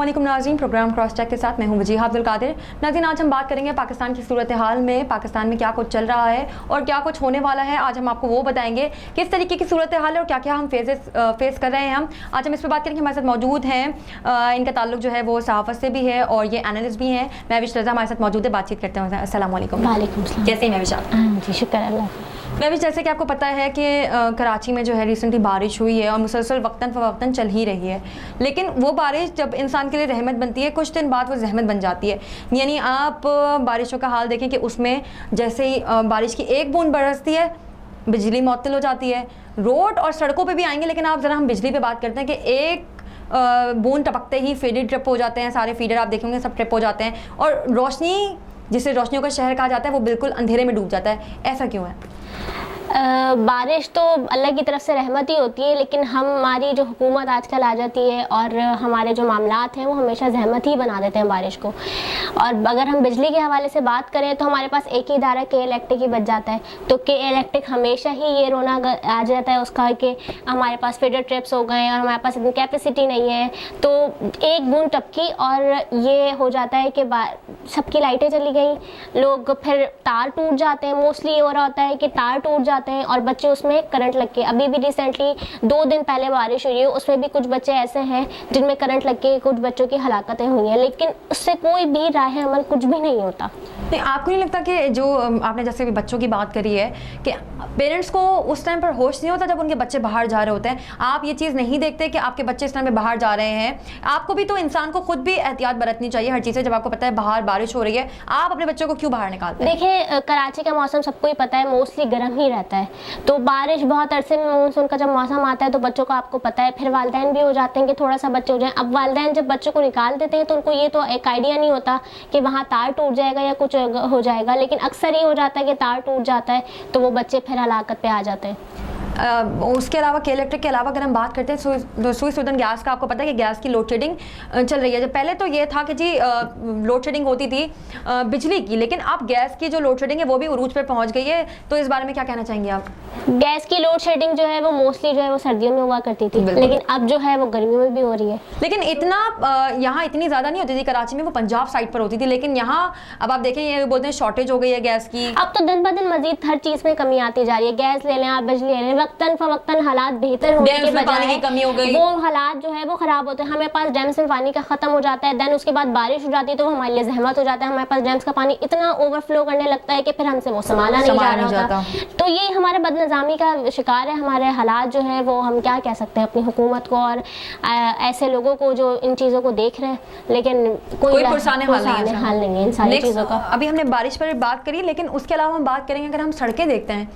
अस्सलामुअलैकुम नाज़रीन, programme cross check के साथ मैं हूं वजीहा अब्दुल कादिर। नाज़रीन, आज हम बात करेंगे पाकिस्तान की सूरत हाल में, पाकिस्तान में क्या कुछ चल रहा है और क्या कुछ होने वाला है। आज हम आपको वो बताएंगे किस तरीके की सूरत हाल है और क्या क्या हम फेस कर रहे हैं। आज हम इस पर बात करेंगे। हमारे साथ मौजूद हैं, इनका ताल्लुक जो है वो सहाफ़त से भी है और ये एनालिस्ट भी हैं। महविश रज़ा हमारे साथ मौजूद है, बातचीत करते हैं। अस्सलामुअलैकुम। वालेकुम सलाम। कैसे हैं महविश आप? जी शुक्र अल्लाह। महविश, जैसे कि आपको पता है कि कराची में जो है रिसेंटली बारिश हुई है और मुसलसल वक्तन फ़वक्तन चल ही रही है, लेकिन वो बारिश जब इंसान के लिए रहमत बनती है, कुछ दिन बाद वो जहमत बन जाती है। यानी आप बारिशों का हाल देखें कि उसमें जैसे ही बारिश की एक बूंद बरसती है, बिजली मुअत्तल हो जाती है। रोड और सड़कों पे भी आएंगे, लेकिन आप ज़रा हम बिजली पे बात करते हैं कि एक बूंद टपकते ही फीडर ट्रिप हो जाते हैं। सारे फीडर आप देखेंगे सब ट्रिप हो जाते हैं और रोशनी, जिसे रोशनियों का शहर कहा जाता है, वो बिल्कुल अंधेरे में डूब जाता है। ऐसा क्यों है? बारिश तो अल्लाह की तरफ से रहमत ही होती है, लेकिन हमारी जो हुकूमत आजकल आ जाती है और हमारे जो मामलात हैं वो हमेशा जहमत ही बना देते हैं बारिश को। और अगर हम बिजली के हवाले से बात करें तो हमारे पास एक ही इदारा के इलेक्ट्रिक ही बच जाता है, तो के इलेक्ट्रिक हमेशा ही ये रोना आ जाता है उसका कि हमारे पास फीडर ट्रिप्स हो गए और हमारे पास इतनी कैपेसिटी नहीं है। तो एक बूंद टपकी और ये हो जाता है कि सबकी लाइटें चली गई, लोग फिर तार टूट जाते हैं। मोस्टली ये हो रहा होता है कि तार टूट जाते हैं और बच्चे उसमें करंट लग के, अभी भी रिसेंटली 2 दिन पहले बारिश हुई है, उसमें भी कुछ बच्चे ऐसे हैं जिनमें करंट लग के कुछ बच्चों की हलाकतें हुई हैं, लेकिन उससे कोई भी राह अमल कुछ भी नहीं होता। नहीं, आपको नहीं लगता कि जो आपने जैसे भी बच्चों की बात करी है कि पेरेंट्स को उस टाइम पर होश नहीं होता जब उनके बच्चे बाहर जा रहे होते हैं? आप ये चीज़ नहीं देखते कि आपके बच्चे इस टाइम पे बाहर जा रहे हैं? आपको भी तो, इंसान को खुद भी एहतियात बरतनी चाहिए हर चीज़ से। जब आपको पता है बाहर बारिश हो रही है, आप अपने बच्चों को क्यों बाहर निकालते हैं? देखिए, कराची का मौसम सबको ही पता है, मोस्टली गर्म ही रहता है, तो बारिश बहुत अरसे में मानसून का जब मौसम आता है तो बच्चों को आपको पता है फिर वालिदैन भी हो जाते हैं कि थोड़ा सा बच्चे हो जाएं। अब वालिदैन जब बच्चों को निकाल देते हैं तो उनको ये तो एक आइडिया नहीं होता कि वहाँ तार टूट जाएगा या कुछ हो जाएगा, लेकिन अक्सर ये हो जाता है कि तार टूट जाता है तो वो बच्चे फिर हलाकत पे आ जाते हैं। उसके अलावा के इलेक्ट्रिक के अलावा अगर हम बात करते हैं सुई सूदन गैस का, आपको पता है कि गैस की लोड शेडिंग चल रही है। जब पहले तो ये था कि जी लोड शेडिंग होती थी बिजली की, लेकिन अब गैस की जो लोड शेडिंग है वो भी उरूज पर पहुंच गई है। तो इस बारे में क्या कहना चाहेंगे आप? गैस की लोड शेडिंग जो है वो मोस्टली जो है वो सर्दियों में हुआ करती थी, लेकिन अब जो है वो गर्मियों में भी हो रही है। लेकिन इतना यहाँ इतनी ज़्यादा नहीं होती थी कराची में, वो पंजाब साइड पर होती थी, लेकिन यहाँ अब आप देखें ये बोलते हैं शॉर्टेज हो गई है गैस की। अब तो दिन ब दिन मजीद हर चीज़ में कमी आती जा रही है। गैस ले लें आप, बिजली ले लें, वक्तन फवक्तन हालात बेहतर होने के बजाय कमी हो गई, वो हालात जो है वो खराब होते हैं। हमारे पास डैम्स में पानी का खत्म हो जाता है, देन उसके बाद बारिश हो जाती है तो हमारे लिए जहमत हो जाता है। हमारे पास डैम्स का पानी इतना ओवरफ्लो करने लगता है कि फिर हमसे वो संभाला नहीं जा रहा होता। तो ये हमारे बदनिज़ामी का शिकार है। हमारे हालात जो है वो, हम क्या कह सकते हैं अपनी हुकूमत को और ऐसे लोगों को जो इन चीज़ों को देख रहे हैं, लेकिन कोई पुरसाने हाल नहीं है इन सारी चीज़ों का। अभी हमने बारिश पर बात करी, लेकिन उसके अलावा हम बात करेंगे अगर हम सड़कें देखते हैं,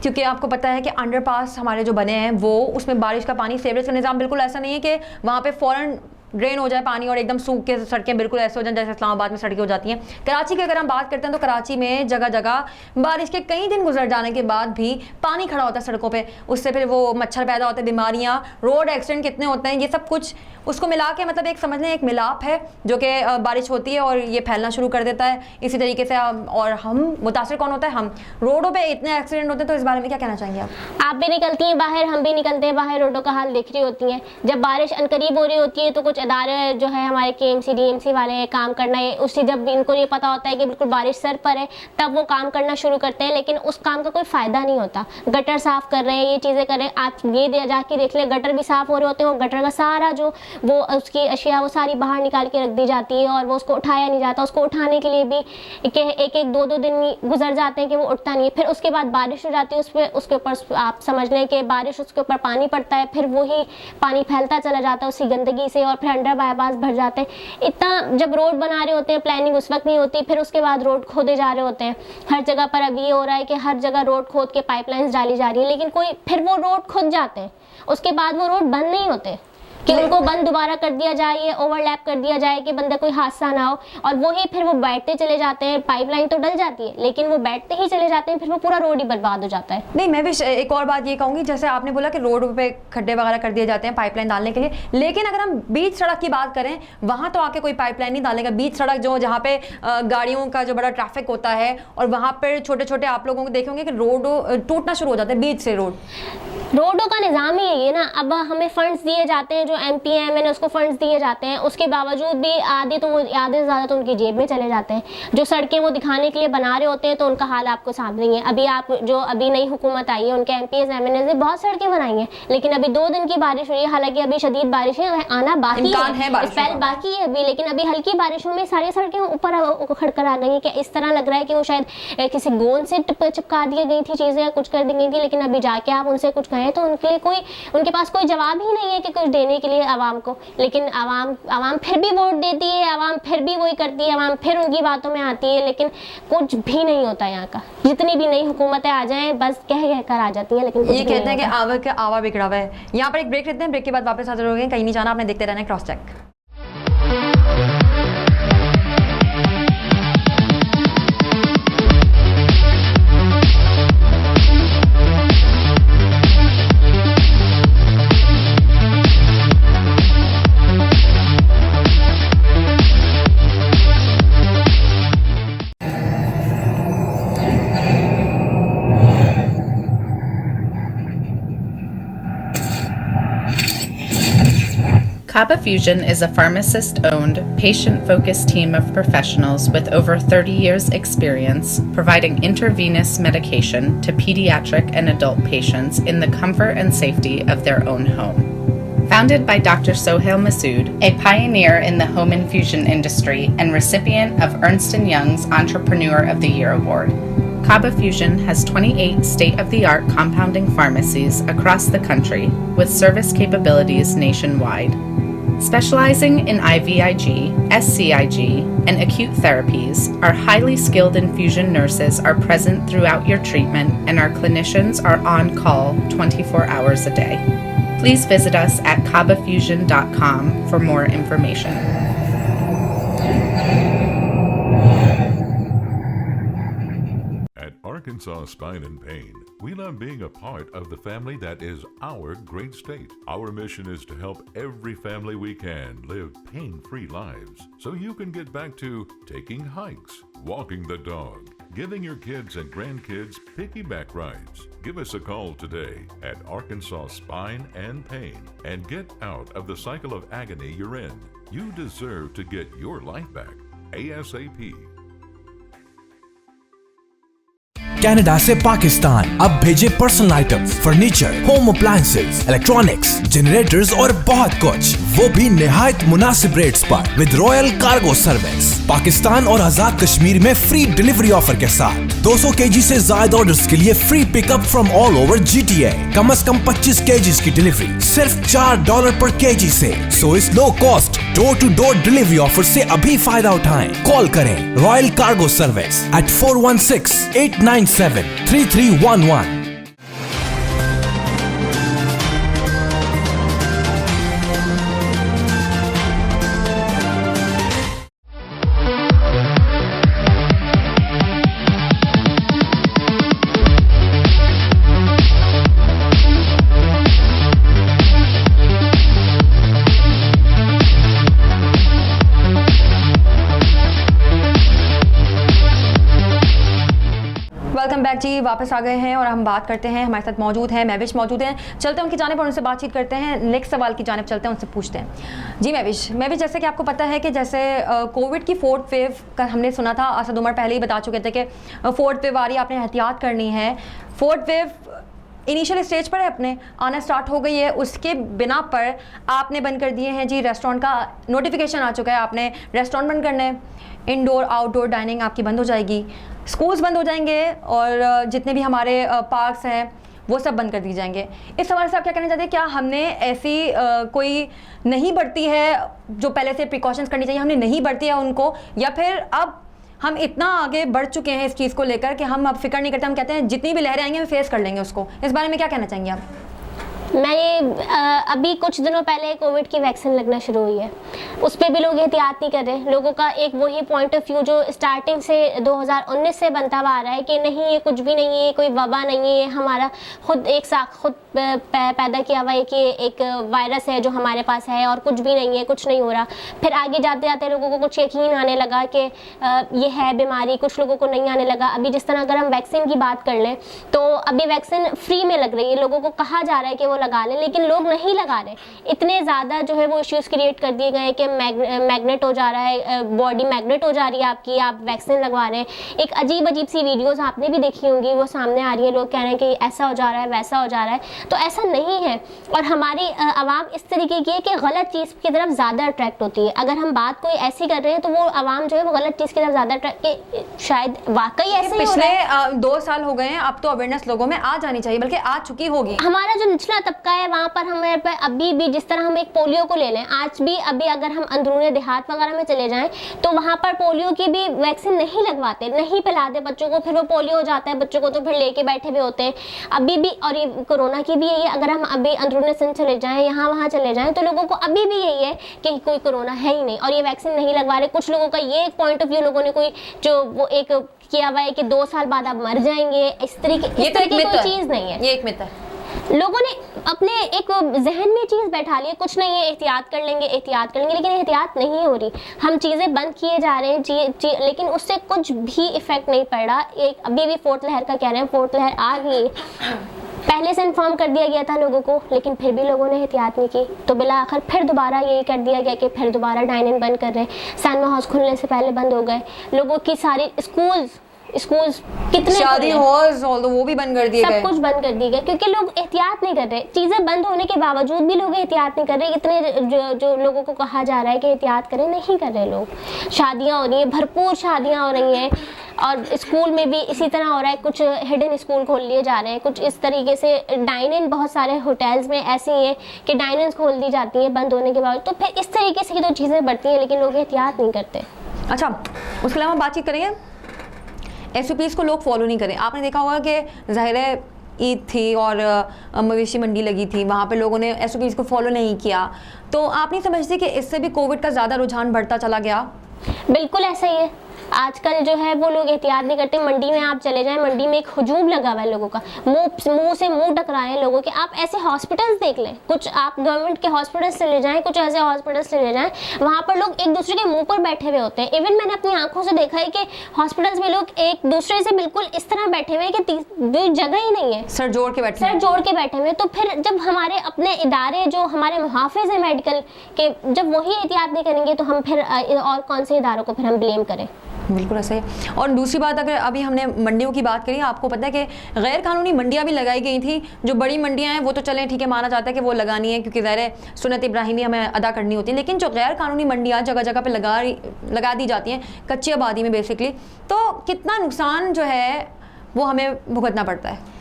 क्योंकि आपको पता है कि अंडरपास हमारे जो बने हैं वो, उसमें बारिश का पानी सीवरेज का निज़ाम बिल्कुल ऐसा नहीं है कि वहाँ पे फ़ौरन ड्रेन हो जाए पानी और एकदम सूख के सड़कें बिल्कुल ऐसे हो जाएं जैसे इस्लामाबाद में सड़कें हो जाती हैं। कराची की अगर हम बात करते हैं तो कराची में जगह जगह बारिश के कई दिन गुजर जाने के बाद भी पानी खड़ा होता है सड़कों पे, उससे फिर वो मच्छर पैदा होते हैं, बीमारियाँ, रोड एक्सीडेंट कितने होते हैं, ये सब कुछ उसको मिला के मतलब एक समझ लें एक मिलाप है जो कि बारिश होती है और ये फैलना शुरू कर देता है इसी तरीके से। और हम मुतासिर कौन होता है? हम। रोडों पर इतने एक्सीडेंट होते हैं, तो इस बारे में क्या कहना चाहेंगे आप? आप भी निकलती हैं बाहर, हम भी निकलते हैं बाहर, रोडों का हाल देख रही होती हैं। जब बारिश अनकरीब हो रही होती है तो कुछ इदारे जो है हमारे KMC DMC वाले काम करना है, उससे जब इनको ये पता होता है कि बिल्कुल बारिश सर पर है तब वो काम करना शुरू करते हैं, लेकिन उस काम का कोई फ़ायदा नहीं होता। गटर साफ़ कर रहे हैं, ये चीज़ें कर रहे हैं, आप ये जाके देख लें, गटर भी साफ़ हो रहे होते हैं, वो गटर का सारा जो वो उसकी अशिया वो सारी बाहर निकाल के रख दी जाती है और वो उसको उठाया नहीं जाता। उसको उठाने के लिए भी एक 2 दिन गुजर जाते हैं कि वो उठता नहीं है। फिर उसके बाद बारिश हो जाती है, उसके ऊपर आप समझ लें कि बारिश, उसके ऊपर पानी पड़ता है, फिर वही पानी फैलता चला जाता है उसी गंदगी से और फिर अंडर बाईपास भर जाते हैं। इतना जब रोड बना रहे होते हैं, प्लानिंग उस वक्त नहीं होती, फिर उसके बाद रोड खोदे जा रहे होते हैं हर जगह पर। अब ये हो रहा है कि हर जगह रोड खोद के पाइपलाइंस डाली जा रही है, लेकिन कोई फिर वो रोड खुद जाते हैं, उसके बाद वो रोड बंद नहीं होते कि उनको बंद दोबारा कर दिया जाए, ये ओवरलैप कर दिया जाए कि बंदा कोई हादसा ना हो, और वही फिर वो बैठते चले जाते हैं। पाइपलाइन तो डल जाती है लेकिन वो बैठते ही चले जाते हैं, फिर वो पूरा रोड ही बर्बाद हो जाता है। नहीं, मैं भी एक और बात ये कहूँगी, जैसे आपने बोला कि रोड पे खड्डे वगैरह कर दिए जाते हैं पाइपलाइन डालने के लिए, लेकिन अगर हम बीच सड़क की बात करें वहाँ तो आके कोई पाइपलाइन नहीं डालेगा। बीच सड़क जो जहाँ पे गाड़ियों का जो बड़ा ट्रैफिक होता है और वहाँ पर छोटे छोटे आप लोगों को देखेंगे कि रोड टूटना शुरू हो जाता है बीच से रोड। रोडों का निज़ाम ही है ये ना। अब हमें फंड्स दिए जाते हैं, जो MPMN उसको फंड्स दिए जाते हैं, उसके बावजूद भी आधे से ज़्यादा तो उनकी जेब में चले जाते हैं। जो सड़कें वो दिखाने के लिए बना रहे होते हैं तो उनका हाल आपको सामने ही है। अभी आप जो अभी नई हुकूमत आई है, उनके MPs MNs ने बहुत सड़कें बनाई हैं, लेकिन अभी 2 दिन की बारिश हुई है, हालांकि अभी शदीद बारिश है, आना बाकी है, स्पेल बाकी है अभी, लेकिन अभी हल्की बारिशों में सारी सड़कें ऊपर खड़कर आ गई हैं कि इस तरह लग रहा है कि वो शायद किसी गोंद से चिपका दी गई थी चीज़ें या कुछ कर दी गई थी। लेकिन अभी जाके आप उनसे कुछ कहें तो उनके पास कोई जवाब ही नहीं है कि कुछ देने के लिए आवाम को। लेकिन आवाम फिर भी वोट देती है, आवाम फिर भी वही करती है, आवाम फिर उनकी बातों में आती है, लेकिन कुछ भी नहीं होता यहाँ का। जितनी भी नई हुकूमतें आ जाएं बस कह कर आ जाती है, लेकिन ये कहते हैं कि आवा का आवा बिगड़ा हुआ है। यहाँ पर एक ब्रेक लेते हैं, ब्रेक के बाद वापस हाजिर हो गए। कहीं नहीं जाना, आपने देखते रहना cross check. Kaba Fusion is a pharmacist-owned, patient-focused team of professionals with over 30 years' experience providing intravenous medication to pediatric and adult patients in the comfort and safety of their own home. Founded by Dr. Sohail Masood, a pioneer in the home infusion industry and recipient of Ernst & Young's Entrepreneur of the Year award, Kaba Fusion has 28 state-of-the-art compounding pharmacies across the country with service capabilities nationwide. Specializing in IVIG, SCIG, and acute therapies, our highly skilled infusion nurses are present throughout your treatment and our clinicians are on call 24 hours a day. Please visit us at kabafusion.com for more information. At Arkansas Spine and Pain, we love being a part of the family that is our great state. Our mission is to help every family we can live pain-free lives so you can get back to taking hikes, walking the dog, giving your kids and grandkids piggyback rides. Give us a call today at Arkansas Spine and Pain and get out of the cycle of agony you're in. You deserve to get your life back ASAP. Canada से पाकिस्तान अब भेजे personal items, furniture, home appliances, electronics, generators और बहुत कुछ, वो भी निहायत मुनासिब रेट्स पर with royal cargo service. Pakistan और आजाद कश्मीर में फ्री डिलीवरी ऑफर के साथ 200 kg से ज्यादा ऑर्डर्स के लिए free pickup from all over GTA। कम से कम 25 kg की डिलीवरी सिर्फ $4 पर kg से। सो इस low cost door to door delivery offer से अभी फायदा उठाएं। कॉल करें royal cargo service at 416-897-3311। Welcome back जी, वापस आ गए हैं और हम बात करते हैं। हमारे साथ मौजूद हैं महविश मौजूद हैं। चलते हैं उनकी जानिब और उनसे बातचीत करते हैं। नेक्स्ट सवाल की जानिब चलते हैं, उनसे पूछते हैं। जी महविश, जैसे कि आपको पता है कि जैसे कोविड की 4th वेव का हमने सुना था, असद उमर पहले ही बता चुके थे कि 4th वेव आ रही है, आपने एहतियात करनी है। 4th वेव इनिशियल स्टेज पर है, अपने आना स्टार्ट हो गई है, उसके बिना पर आपने बंद कर दिए हैं जी रेस्टोरेंट का नोटिफिकेशन आ चुका है, आपने रेस्टोरेंट बंद करने, इंडोर आउटडोर डाइनिंग आपकी बंद हो जाएगी, स्कूल्स बंद हो जाएंगे और जितने भी हमारे पार्क्स हैं वो सब बंद कर दिए जाएंगे। इस सवाल से आप क्या कहना चाहते हैं? क्या हमने ऐसी कोई नहीं बरती है जो पहले से प्रिकॉशंस करनी चाहिए, हमने नहीं बरती है उनको, या फिर अब हम इतना आगे बढ़ चुके हैं इस चीज़ को लेकर कि हम अब फिक्र नहीं करते, हम कहते हैं जितनी भी लहरें आएंगी हम फेस कर लेंगे उसको? इस बारे में क्या कहना चाहेंगे आप? मैंने अभी कुछ दिनों पहले कोविड की वैक्सीन लगना शुरू हुई है, उस पर भी लोग एहतियात नहीं कर रहे। लोगों का एक वही पॉइंट ऑफ व्यू जो स्टार्टिंग से 2019 से बनता हुआ आ रहा है कि नहीं ये कुछ भी नहीं है, कोई वबा नहीं है, ये हमारा खुद पैदा किया हुआ एक वायरस है जो हमारे पास है और कुछ भी नहीं है, कुछ नहीं हो रहा। फिर आगे जाते जाते लोगों को कुछ यकीन आने लगा कि ये है बीमारी, कुछ लोगों को नहीं आने लगा। अभी जिस तरह अगर हम वैक्सीन की बात कर लें तो अभी वैक्सीन फ्री में लग रही है, लोगों को कहा जा रहा है कि वो लगा लें, लेकिन लोग नहीं लगा रहे। इतने ज़्यादा जो है वो इश्यूज़ क्रिएट कर दिए गए कि मैग्नेट हो जा रहा है, बॉडी मैग्नेट हो जा रही है आपकी, आप वैक्सीन लगवा रहे हैं। एक अजीब सी वीडियोज़ आपने भी देखी होंगी, वो सामने आ रही है, लोग कह रहे हैं कि ऐसा हो जा रहा है, वैसा हो जा रहा है। तो ऐसा नहीं है और हमारी आवाम इस तरीके की है कि गलत चीज़ की तरफ ज़्यादा अट्रैक्ट होती है। अगर हम बात कोई ऐसी कर रहे हैं तो वो आवाम जो है वो गलत चीज़ की तरफ ज़्यादा अट्रैक्ट, शायद वाकई ऐसे ही हो रहा है। पिछले 2 साल हो गए हैं, अब तो अवेयरनेस लोगों में आ जानी चाहिए, बल्कि आ चुकी होगी। हमारा जो निचला तबका है वहाँ पर हमारे पर अभी भी, जिस तरह हम एक पोलियो को ले लें, आज भी अभी अगर हम अंदरूनी देहात वगैरह में चले जाएं तो वहाँ पर पोलियो की भी वैक्सीन नहीं लगवाते, नहीं पिलाते बच्चों को, फिर वो पोलियो हो जाता है बच्चों को तो फिर लेके बैठे हुए होते हैं अभी भी। और ये कोरोना की भी यही है, अगर हम अभी अंदरूनी सिंध चले जाएं, यहाँ वहाँ चले जाएं तो लोगों को अभी भी यही है कि कोई कोरोना है ही नहीं और ये वैक्सीन नहीं लगवा रहे। कुछ लोगों का ये एक पॉइंट ऑफ व्यू, लोगों ने कोई जो वो एक किया हुआ है कि 2 साल बाद आप मर जाएंगे, इस तरीके की कोई चीज़ नहीं है। ये एक मिथ है। लोगों ने अपने एक जहन में चीज़ बैठा ली है, कुछ नहीं है, एहतियात कर लेंगे, लेकिन एहतियात नहीं हो रही। हम चीज़ें बंद किए जा रहे हैं लेकिन उससे कुछ भी इफेक्ट नहीं पड़ रहा। एक अभी भी 4th लहर का कह रहे हैं, 4th लहर आ गई, पहले से इन्फॉर्म कर दिया गया था लोगों को, लेकिन फिर भी लोगों ने एहतियात नहीं की। तो बिला आखिर फिर दोबारा यही कर दिया गया कि फिर दोबारा डाइन इन बंद कर रहे हैं। सिनेमा हाउस खुलने से पहले बंद हो गए, लोगों की सारी स्कूल्स कितने, शादी हॉल्स वो भी बंद कर दिए गए, सब कुछ बंद कर दिए गए क्योंकि लोग एहतियात नहीं कर रहे। चीज़ें बंद होने के बावजूद भी लोग एहतियात नहीं कर रहे। इतने जो लोगों को कहा जा रहा है कि एहतियात करें, नहीं कर रहे लोग। शादियाँ हो रही हैं, भरपूर शादियाँ हो रही हैं और स्कूल में भी इसी तरह हो रहा है। कुछ हिडन स्कूल खोल लिए जा रहे हैं, कुछ इस तरीके से डाइन इन, बहुत सारे होटल्स में ऐसी हैं कि डाइन इन खोल दी जाती हैं बंद होने के बाद। तो फिर इस तरीके से तो चीज़ें बढ़ती हैं लेकिन लोग एहतियात नहीं करते। अच्छा, उसके अलावा बातचीत करेंगे SOPs को लोग फॉलो नहीं करें। आपने देखा होगा कि ज़ाहिर है ईद थी और मवेशी मंडी लगी थी, वहाँ पे लोगों ने SOPs को फॉलो नहीं किया। तो आप नहीं समझते कि इससे भी कोविड का ज़्यादा रुझान बढ़ता चला गया? बिल्कुल ऐसा ही है। आजकल जो है वो लोग एहतियात नहीं करते। मंडी में आप चले जाएं, मंडी में एक हुजूम लगा हुआ है लोगों का, मुंह से मुंह टकराए हैं लोगों के। आप ऐसे हॉस्पिटल्स देख लें, कुछ आप गवर्नमेंट के हॉस्पिटल्स चले जाएं, कुछ ऐसे हॉस्पिटल्स चले जाएं, वहाँ पर लोग एक दूसरे के मुंह पर बैठे हुए होते हैं। इवन मैंने अपनी आंखों से देखा है कि हॉस्पिटल्स में लोग एक दूसरे से बिल्कुल इस तरह बैठे हुए हैं कि जगह ही नहीं है, सर जोड़ के बैठे हुए। तो फिर जब हमारे अपने इदारे जो हमारे मुहाफिज हैं मेडिकल के, जब वही एहतियात नहीं करेंगे तो हम फिर और कौन से इदारों को फिर हम ब्लेम करें? बिल्कुल ऐसा ही। और दूसरी बात, अगर अभी हमने मंडियों की बात करी, आपको पता है कि गैर कानूनी मंडियां भी लगाई गई थी। जो बड़ी मंडियां हैं वो तो चलें ठीक है, माना जाता है कि वो लगानी है क्योंकि ज़ाहिर है सुन्नत इब्राहिमी हमें अदा करनी होती है, लेकिन जो गैर कानूनी मंडियां जगह जगह पे लगा दी जाती हैं कच्ची आबादी में बेसिकली, तो कितना नुकसान जो है वो हमें भुगतना पड़ता है।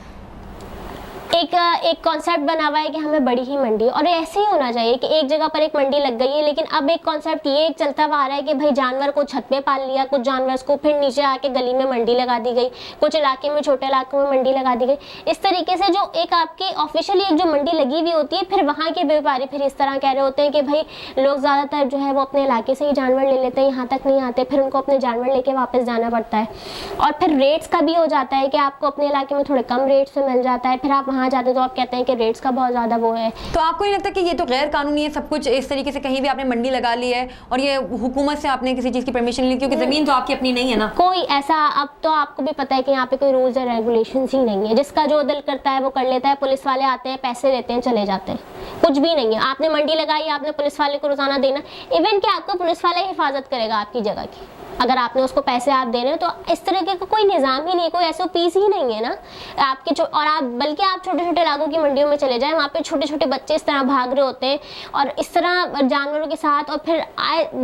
एक कॉन्सेप्ट बना हुआ है कि हमें बड़ी ही मंडी, और ऐसे ही होना चाहिए कि एक जगह पर एक मंडी लग गई है, लेकिन अब एक कॉन्सेप्ट ये चलता हुआ आ रहा है कि भाई जानवर को छत पे पाल लिया, कुछ जानवर को फिर नीचे आके गली में मंडी लगा दी गई, कुछ इलाके में, छोटे इलाकों में मंडी लगा दी गई। इस तरीके से जो एक आपकी ऑफिशियली एक जो मंडी लगी हुई होती है, फिर वहाँ के व्यापारी फिर इस तरह कह रहे होते हैं कि भाई लोग ज़्यादातर जो है वो अपने इलाके से ही जानवर ले लेते हैं, यहाँ तक नहीं आते, फिर उनको अपने जानवर लेके वापस जाना पड़ता है। और फिर रेट्स का भी हो जाता है कि आपको अपने इलाके में थोड़े कम रेट्स में मिल जाता है, फिर आप वहाँ जाते तो आप कहते हैं कि रेट्स का बहुत ज़्यादा वो है। तो आपको नहीं लगता कि ये तो गैर कानूनी है सब कुछ? इस तरीके से कहीं भी आपने मंडी लगा ली है और ये हुकूमत से आपने किसी चीज़ की परमिशन ली, क्योंकि ज़मीन तो आपकी अपनी नहीं है ना। कोई ऐसा, अब तो आपको भी पता है कि यहाँ पे कोई रूल्स और रेगुलेशंस ही नहीं है, जिसका जो दिल करता है वो कर लेता है। पुलिस वाले आते हैं, पैसे देते हैं, चले जाते हैं, कुछ भी नहीं है। आपने मंडी लगाई, आपने पुलिस वाले को रोजाना देना, इवन कि आपको पुलिस वाला ही हिफाजत करेगा आपकी जगह की, अगर आपने उसको पैसे आप दे रहे हो। तो इस तरीके का कोई निज़ाम ही नहीं, कोई SOPs ही नहीं है ना आपके। और आप बल्कि आप छोटे छोटे इलाकों की मंडियों में चले जाएं, वहाँ पे छोटे छोटे बच्चे इस तरह भाग रहे होते हैं और इस तरह जानवरों के साथ। और फिर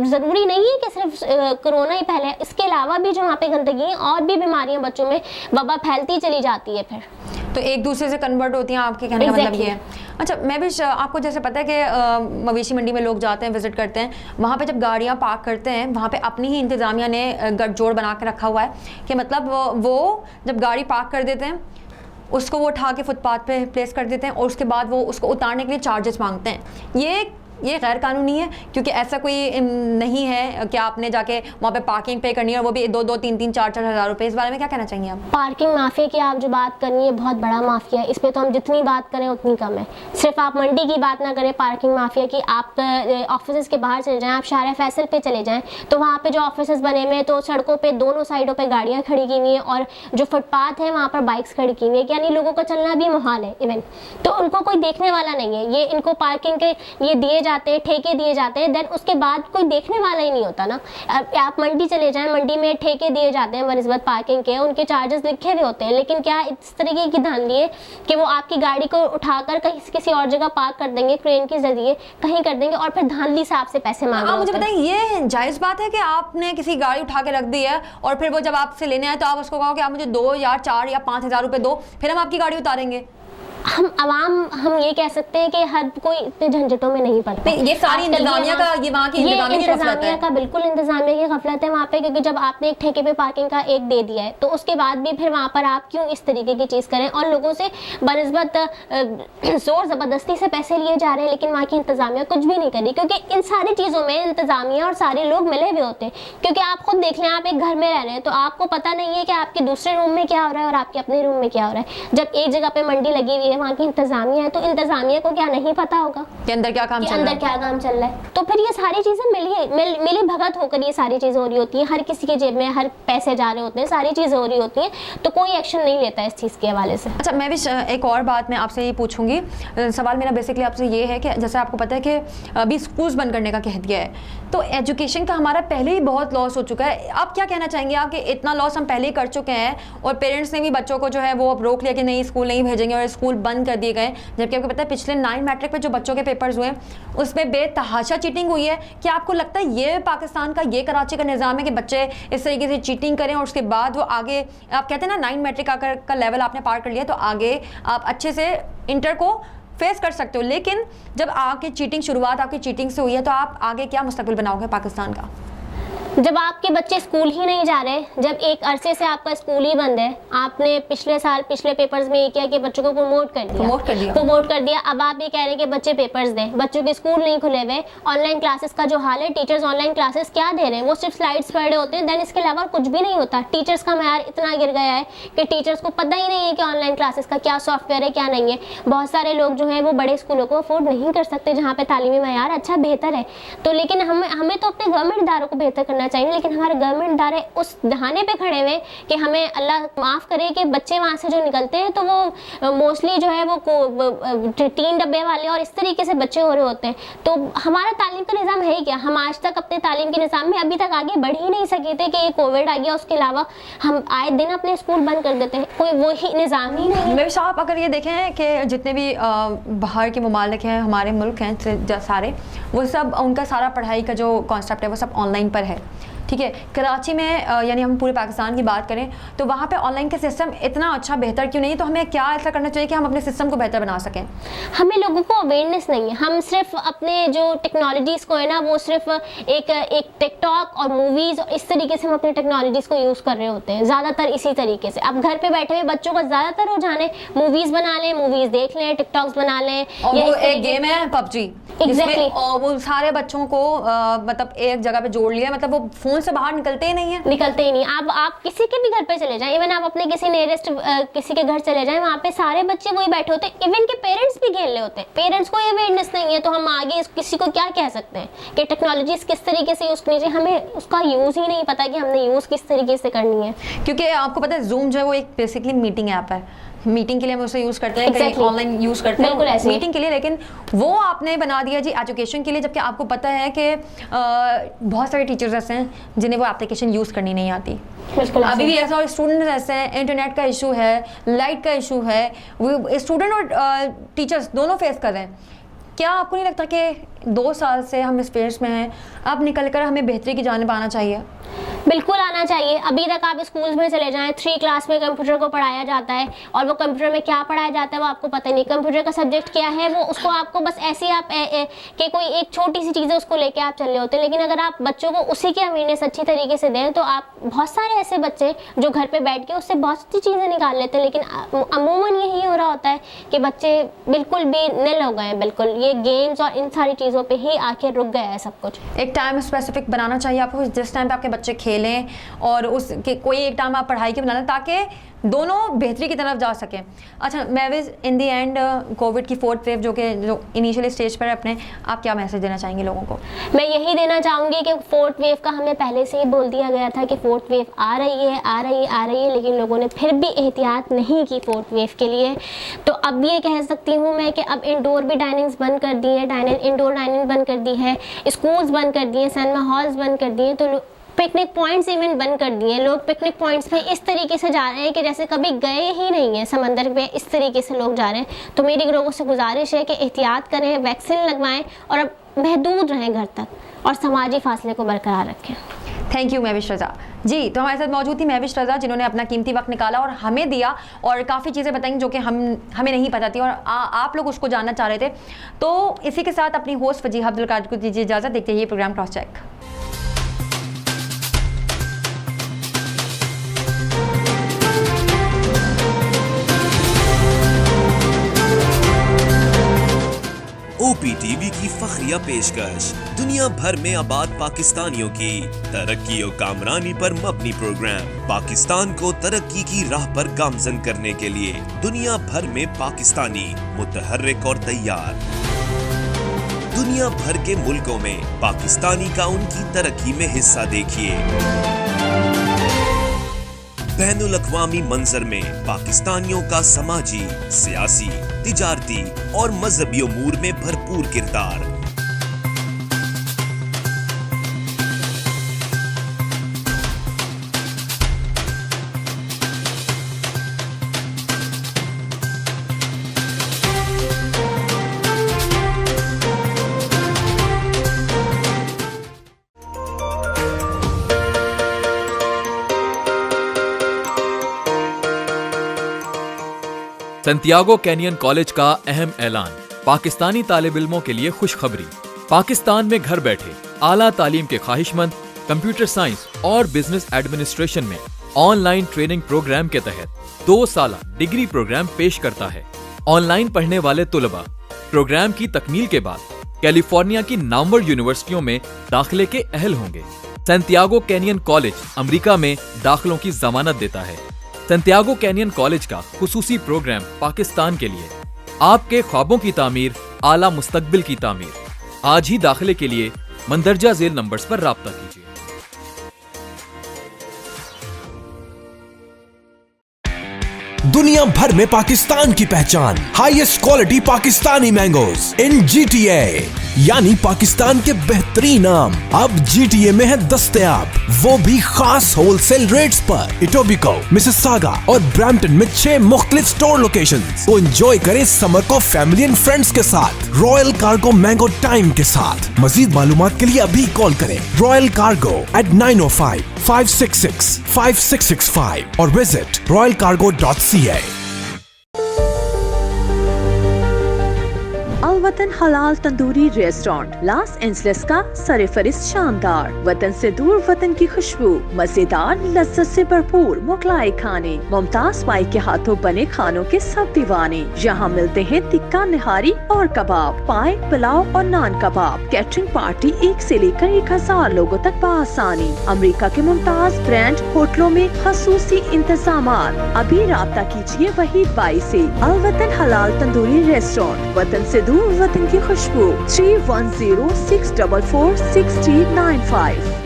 ज़रूरी नहीं है कि सिर्फ कोरोना ही फैले, इसके अलावा भी जो वहाँ पे गंदगी है और भी बीमारियाँ बच्चों में वबा फैलती चली जाती है, फिर तो एक दूसरे से कन्वर्ट होती हैं, आपके कहने का मतलब ये है। अच्छा, मैं भी आपको जैसे पता है कि मवेशी मंडी में लोग जाते हैं, विजिट करते हैं, वहाँ पे जब गाड़ियाँ पार्क करते हैं, वहाँ पे अपनी ही इंतज़ामिया ने गठजोड़ बना के रखा हुआ है कि मतलब वो जब गाड़ी पार्क कर देते हैं उसको वो उठा के फुटपाथ पे प्लेस कर देते हैं और उसके बाद वो उसको उतारने के लिए चार्जेस मांगते हैं। ये गैर कानूनी है, क्योंकि ऐसा कोई नहीं है कि आपने जाके वहाँ पे पार्किंग पे करनी है, और वो भी 2-2, 3-3, 4-4 हज़ार रुपये। इस बारे में क्या कहना चाहिए आप? पार्किंग माफिया की आप जो बात करनी है बहुत बड़ा माफिया है, इस पर तो हम जितनी बात करें उतनी कम है। सिर्फ आप मंडी की बात ना करें पार्किंग माफिया की, आप ऑफिस के बाहर चले जाएँ, आप शारा फैसल पे चले जाएँ तो वहाँ पे जो ऑफिस बने हुए हैं तो सड़कों पर दोनों साइडों पर गाड़ियाँ खड़ी की हुई हैं और जो फुटपाथ है वहाँ पर बाइक्स खड़ी की हुई है, यानी लोगों का चलना भी मुहाल है इवन। तो उनको कोई देखने वाला नहीं है, ये इनको पार्किंग के ये दिए जाते हैं, ठेके दिए जाते हैं, देन उसके बाद कोई देखने वाला ही नहीं होता ना। आप मंडी चले जाएं, मंडी में ठेके दिए जाते हैं बनिस्बत पार्किंग के, उनके चार्जेस लिखे हुए होते हैं, लेकिन क्या इस तरीके की धांधली है कि वो आपकी गाड़ी को उठाकर कहीं किसी और जगह पार्क कर देंगे, क्रेन के जरिए कहीं कर देंगे और फिर धांधली से आपसे पैसे मांग रहे हैं। मुझे बताइए, ये जायज़ बात है कि आपने किसी गाड़ी उठा के रख दी है और फिर वो जब आपसे लेने आए तो आप उसको कहो कि आप मुझे 2 या 4 या 5 हज़ार रुपये दो, फिर हम आपकी गाड़ी उतारेंगे? हम ये कह सकते हैं कि हर कोई इतने झंझटों में नहीं पड़ता। ये सारी इंतजामिया का, ये वहाँ की इंतजामिया का बिल्कुल इंतजामिया की गफलत है वहाँ पे, क्योंकि जब आपने एक ठेके पे पार्किंग का एक दे दिया है तो उसके बाद भी फिर वहाँ पर आप क्यों इस तरीके की चीज़ करें और लोगों से बनिस्बत जोर ज़बरदस्ती से पैसे लिए जा रहे हैं, लेकिन वहाँ की इंतजामिया कुछ भी नहीं करी, क्योंकि इन सारी चीज़ों में इंतजामिया और सारे लोग मिले हुए होते हैं। क्योंकि आप खुद देख लें, आप एक घर में रह रहे हैं तो आपको पता नहीं है कि आपके दूसरे रूम में क्या हो रहा है और आपके अपने रूम में क्या हो रहा है। जब एक जगह पे मंडी लगी हुई है, वहाँ की इंतजामिया है, तो इंतजामिया को क्या नहीं पता होगा कि अंदर क्या काम चल रहा है? तो फिर ये सारी चीजें मिली भगत होकर ये सारी चीजें हो रही होती है, हर किसी के जेब में हर पैसे जा रहे होते हैं, सारी चीजें हो रही होती हैं, तो कोई एक्शन नहीं लेता है इस चीज के हवाले से। अच्छा, मैं भी एक और बात मैं आपसे ये पूछूंगी, सवाल मेरा बेसिकली आपसे ये है कि जैसे आपको पता है कि अभी स्कूल्स बंद करने का कह दिया है, तो एजुकेशन का हमारा पहले ही बहुत लॉस हो चुका है। आप क्या कहना चाहेंगे आप कि इतना लॉस हम पहले ही कर चुके हैं और पेरेंट्स ने भी बच्चों को जो है वो अब रोक लिया कि नहीं स्कूल नहीं भेजेंगे और स्कूल बंद कर दिए गए, जबकि आपको पता है पिछले 9 मैट्रिक पे जो बच्चों के पेपर्स हुए उसमें बेतहाशा चीटिंग हुई है। क्या आपको लगता है ये पाकिस्तान का, ये कराची का निज़ाम है कि बच्चे इस तरीके से चीटिंग करें और उसके बाद वो आगे, आप कहते हैं ना 9 मैट्रिक का लेवल आपने पार कर लिया तो आगे आप अच्छे से इंटर को फेस कर सकते हो, लेकिन जब आपकी चीटिंग, शुरुआत आपकी चीटिंग से हुई है तो आप आगे क्या मुस्तकबिल बनाओगे पाकिस्तान का? जब आपके बच्चे स्कूल ही नहीं जा रहे, जब एक अरसे से आपका स्कूल ही बंद है, आपने पिछले साल पिछले पेपर्स में ये किया कि बच्चों को प्रमोट कर दिया, अब आप ये कह रहे हैं कि बच्चे पेपर्स दें, बच्चों के स्कूल नहीं खुले हुए, ऑनलाइन क्लासेस का जो हाल है, टीचर्स ऑनलाइन क्लासेस क्या दे रहे हैं, वो सिर्फ स्लाइड्स पढ़ रहे होते हैं, देन इसके अलावा कुछ भी नहीं होता। टीचर्स का मैयार इतना गिर गया है कि टीचर्स को पता ही नहीं है कि ऑनलाइन क्लासेस का क्या सॉफ्टवेयर है क्या नहीं है। बहुत सारे लोग जो है वो बड़े स्कूलों को अफोर्ड नहीं कर सकते जहाँ पे तालीमी मैयार अच्छा बेहतर है, तो लेकिन हमें तो अपने गवर्नमेंट इदारों को बेहतर करना चाहिए, लेकिन हमारे गवर्नमेंट इदारे उस दहाने पे खड़े हुए कि हमें अल्लाह माफ़ करे कि बच्चे वहाँ से जो निकलते हैं तो वो मोस्टली जो है वो 3 डब्बे वाले और इस तरीके से बच्चे हो रहे होते हैं। तो हमारा तालीम का निज़ाम है ही क्या? हम आज तक अपने तालीम के निज़ाम में अभी तक आगे बढ़ ही नहीं सके थे कि ये कोविड आ गया, उसके अलावा हम आए दिन अपने स्कूल बंद कर देते हैं, कोई वो ही निज़ाम ही नहीं। मेरे साहब, अगर ये देखें कि जितने भी बाहर के ममालिक हैं, हमारे मुल्क हैं सारे, वो सब उनका सारा पढ़ाई का जो कॉन्सेप्ट है वो सब ऑनलाइन पर है, ठीक है। कराची में यानी हम पूरे पाकिस्तान की बात करें तो वहाँ पे ऑनलाइन का सिस्टम इतना अच्छा बेहतर क्यों नहीं? तो हमें क्या ऐसा करना चाहिए कि हम अपने सिस्टम को बेहतर बना सकें? हमें लोगों को अवेयरनेस नहीं है, हम सिर्फ अपने जो टेक्नोलॉजीज़ को है ना वो सिर्फ एक टिकटॉक और मूवीज़ और इस तरीके से हम अपने टेक्नोलॉजीज़ को यूज़ कर रहे होते हैं, ज़्यादातर इसी तरीके से। अब घर पर बैठे हुए बच्चों का ज़्यादातर रुझान है मूवीज़ बना लें, मूवीज़ देख लें, टिकटॉक्स बना लें, और वो एक गेम है PUBG, एग्जैक्टली, और वो सारे बच्चों को मतलब एक जगह पे जोड़ लिया, मतलब वो फोन से बाहर निकलते ही नहीं है। आप किसी के भी घर पे चले जाएं, इवन आप अपने किसी नियरेस्ट किसी के घर चले जाएं, वहाँ पे सारे बच्चे वही बैठे होते हैं, इवन के पेरेंट्स भी खेल रहे होते हैं। पेरेंट्स को ये अवेयरनेस नहीं है तो हम आगे किसी को क्या कह सकते हैं कि टेक्नोलॉजीज किस तरीके से यूज़ करनी चाहिए? हमें उसका यूज़ ही नहीं पता कि हमने यूज़ किस तरीके से करनी है। क्योंकि आपको पता है जूम जो है वो एक बेसिकली मीटिंग ऐप है, मीटिंग के लिए हम उसे यूज़ करते हैं, कहीं ऑनलाइन यूज़ करते हैं मीटिंग के लिए, लेकिन वो आपने बना दिया जी एजुकेशन के लिए, जबकि आपको पता है कि बहुत सारे टीचर्स ऐसे हैं जिन्हें वो एप्लीकेशन यूज़ करनी नहीं आती। अभी भी ऐसा, और स्टूडेंट्स ऐसे हैं, इंटरनेट का इशू है, लाइट का इशू है, वो स्टूडेंट और टीचर्स दोनों फेस कर रहे हैं। क्या आपको नहीं लगता कि 2 साल से हम इस फेज में हैं, अब निकल कर हमें बेहतरी की जानिब आना चाहिए? बिल्कुल आना चाहिए। अभी तक आप स्कूल्स में चले जाएं, 3 क्लास में कंप्यूटर को पढ़ाया जाता है और वो कंप्यूटर में क्या पढ़ाया जाता है वो आपको पता नहीं। कंप्यूटर का सब्जेक्ट क्या है वो उसको आपको बस ऐसे आप कि कोई एक छोटी सी चीज़ है उसको लेके आप चल रहे होते हैं, लेकिन अगर आप बच्चों को उसी की अवेयरनेस अच्छी तरीके से दें तो आप बहुत सारे ऐसे बच्चे जो घर पर बैठ के उससे बहुत सी चीज़ें निकाल लेते हैं, लेकिन अमूमन यही हो रहा होता है कि बच्चे बिल्कुल भी निल हो गए हैं, बिल्कुल ये गेम्स और इन सारी चीज़ों पर ही आके रुक गया है सब कुछ। एक टाइम स्पेसिफिक बनाना चाहिए आपको जिस टाइम पे आपके बच्चे खेलें, और उसके कोई एक टाइम आप पढ़ाई के बनाना ताकि दोनों बेहतरी की तरफ जा सकें। अच्छा महविज़, इन दी एंड कोविड की 4th वेव जो इनिशियल स्टेज पर है अपने, आप क्या मैसेज देना चाहेंगे लोगों को? मैं यही देना चाहूँगी कि 4th वेव का हमें पहले से ही बोल दिया गया था कि 4th वेव आ रही है, लेकिन लोगों ने फिर भी एहतियात नहीं की 4th वेव के लिए। तो अब ये कह सकती हूँ मैं कि अब इंडोर भी डाइनिंग्स बंद कर दी है, इंडोर डाइनिंग बंद कर दी है, स्कूल्स बंद कर दिए, सिनेमा हॉल्स बंद कर दिए, तो पिकनिक पॉइंट्स इवन बंद कर दिए। लोग पिकनिक पॉइंट्स पे इस तरीके से जा रहे हैं कि जैसे कभी गए ही नहीं हैं समंदर पे, इस तरीके से लोग जा रहे हैं। तो मेरी लोगों से गुजारिश है कि एहतियात करें, वैक्सीन लगवाएं और अब महदूद रहें घर तक और समाजी फासले को बरकरार रखें। थैंक यू महविश रज़ा जी। तो हमारे साथ मौजूद थी महविश रज़ा जिन्होंने अपना कीमती वक्त निकाला और हमें दिया और काफ़ी चीज़ें बताई जो कि हमें नहीं पता थी और आप लोग उसको जानना चाह रहे थे। तो इसी के साथ अपनी होस्ट वजीहा अब्दुल कादिर को दीजिए इजाज़त। देखते हैं ये प्रोग्राम क्रॉस चेक। OPTV की फखरिया पेशकश दुनिया भर में आबाद पाकिस्तानियों की तरक्की और कामरानी पर मबनी प्रोग्राम पाकिस्तान को तरक्की की राह पर गामजन करने के लिए दुनिया भर में पाकिस्तानी मुतहर्रिक और तैयार। दुनिया भर के मुल्कों में पाकिस्तानी का उनकी तरक्की में हिस्सा देखिए। बैनुल अक़वामी मंजर में पाकिस्तानियों का समाजी, सियासी, तिजारती और मजहबी उमूर में भरपूर किरदार। सैंटियागो कैनियन कॉलेज का अहम ऐलान। पाकिस्तानी तालिब इल्मों के लिए खुशखबरी। पाकिस्तान में घर बैठे आला तालीम के ख्वाहिशमंद कंप्यूटर साइंस और बिजनेस एडमिनिस्ट्रेशन में ऑनलाइन ट्रेनिंग प्रोग्राम के तहत 2 साला डिग्री प्रोग्राम पेश करता है। ऑनलाइन पढ़ने वाले तुलबा प्रोग्राम की तकमील के बाद कैलिफोर्निया की नामवर यूनिवर्सिटियों में दाखिले के अहल होंगे। सैंटियागो कैनियन कॉलेज अमेरिका में दाखिलों की जमानत देता है। सैंटियागो कैनियन कॉलेज का खुसूसी प्रोग्राम पाकिस्तान के लिए आपके ख्वाबों की तामीर, आला मुस्तकबिल की तामीर। आज ही दाखिले के लिए मंदरजा झेल नंबर्स पर राब्ता कीजिए। दुनिया भर में पाकिस्तान की पहचान, हाईएस्ट क्वालिटी पाकिस्तानी मैंगोज इन GTA, यानी पाकिस्तान के बेहतरीन आम अब GTA में है दस्तयाब, वो भी खास होलसेल रेट्स पर। इटोबिको, मिसिसागा और ब्रैम्पटन में 6 मुख्तलिफ स्टोर लोकेशंस। तो एंजॉय करें समर को फैमिली एंड फ्रेंड्स के साथ रॉयल कार्गो मैंगो टाइम के साथ। मजीद मालूमात के लिए अभी कॉल करें रॉयल कार्गो at 905-566-5665 और विजिट royalcargo.ca। वतन हलाल तंदूरी रेस्टोरेंट लॉस एंजलिस का सरफरिस्त शानदार, वतन से दूर वतन की खुशबू, मजेदार लज्जत से भरपूर मुगलाई खाने, मुमताज भाई के हाथों बने खानों के सब दीवाने। यहाँ मिलते हैं टिक्का, निहारी और कबाब, पाए, पुलाव और नान कबाब। कैटरिंग पार्टी 1 से लेकर 1000 लोगों तक बआसानी। अमेरिका के मुमताज ब्रांड होटलों में खसूसी इंतजामात। अभी राब्ता कीजिए वहीद बाई से। अल वतन हलाल तंदूरी रेस्टोरेंट, वतन से दूर वतन की खुशबू। 3106446095।